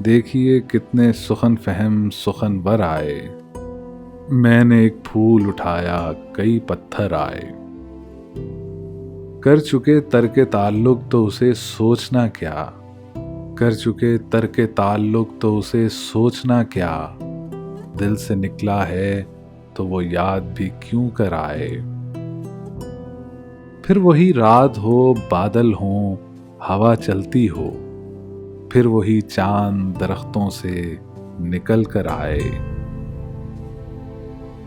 देखिए कितने सुखन फहम सुखनवर आए। मैंने एक फूल उठाया कई पत्थर आए। कर चुके तर्क ताल्लुक तो उसे सोचना क्या, कर चुके तर्क ताल्लुक तो उसे सोचना क्या। दिल से निकला है तो वो याद भी क्यों कर आए। फिर वही रात हो बादल हो हवा चलती हो, फिर वही चांद दरख्तों से निकल कर आए।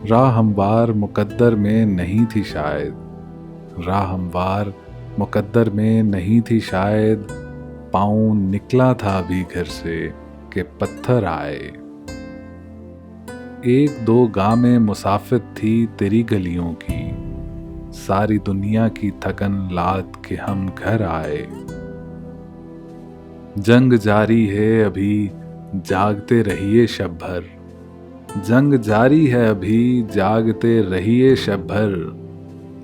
राह हमवार मुकद्दर में नहीं थी शायद, राह हमवार मुकद्दर में नहीं थी शायद। पाँव निकला था अभी घर से कि पत्थर आए। एक दो गाँव में मुसाफिर थी तेरी गलियों की, सारी दुनिया की थकन लाद के हम घर आए। जंग जारी है अभी जागते रहिए शब भर, जंग जारी है अभी जागते रहिए शब भर।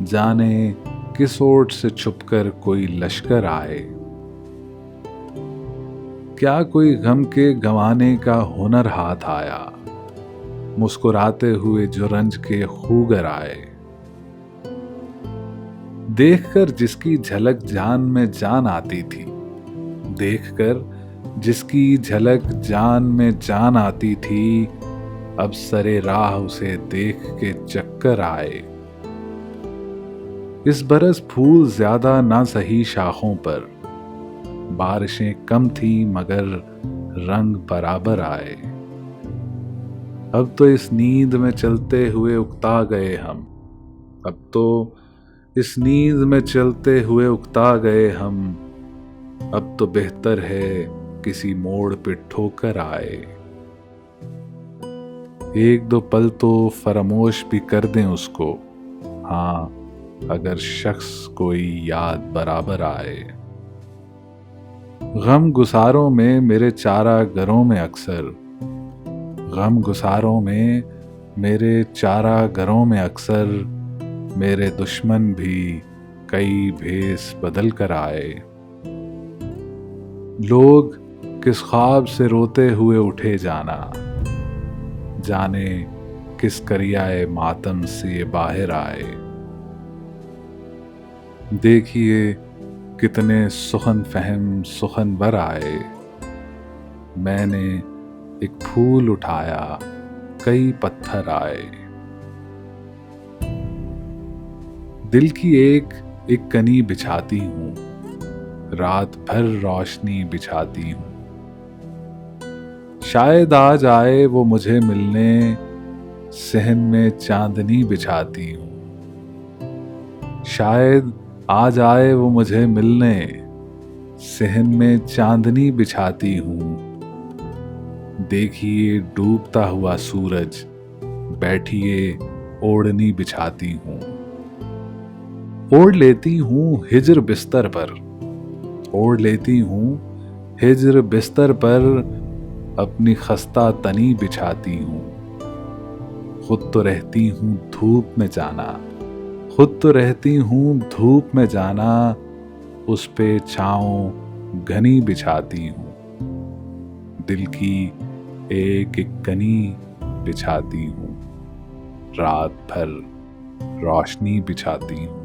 जाने किस ओट से छुपकर कोई लश्कर आए। क्या कोई गम के गंवाने का हुनर हाथ आया, मुस्कुराते हुए जो रंज के खूगर आए। देखकर जिसकी झलक जान में जान आती थी, देखकर जिसकी झलक जान में जान आती थी। अब सरे राह उसे देख के चक्कर आए। इस बरस फूल ज्यादा ना सही शाखों पर, बारिशें कम थी मगर रंग बराबर आए। अब तो इस नींद में चलते हुए उकता गए हम, अब तो इस नींद में चलते हुए उकता गए हम। अब तो बेहतर है किसी मोड़ पे ठोकर आए। एक दो पल तो फरामोश भी कर दें उसको, हाँ अगर शख्स कोई याद बराबर आए। गम गुसारों में मेरे चारा घरों में अक्सर, गम गुसारों में मेरे चारा घरों में अक्सर। मेरे दुश्मन भी कई भेस बदल कर आए। लोग किस ख्वाब से रोते हुए उठे जाना, जाने किस करियाए मातम से ये बाहर आए। देखिए कितने सुखन फहम सुखनवर आए। मैंने एक फूल उठाया कई पत्थर आए। दिल की एक कनी बिछाती हूँ, रात भर रोशनी बिछाती हूँ। शायद आज आए वो मुझे मिलने, सहन में चांदनी बिछाती हूँ। शायद आज आए वो मुझे मिलने, सहन में चांदनी बिछाती हूँ। देखिए डूबता हुआ सूरज, बैठिए ओढ़नी बिछाती हूँ। ओढ़ लेती हूँ हिज्र बिस्तर पर, ओढ़ लेती हूँ हिज्र बिस्तर पर। अपनी खस्ता तनी बिछाती हूँ। खुद तो रहती हूँ धूप में जाना, खुद तो रहती हूँ धूप में जाना। उस पे छाँव घनी बिछाती हूँ। दिल की एक एक कनी बिछाती हूँ, रात भर रोशनी बिछाती हूँ।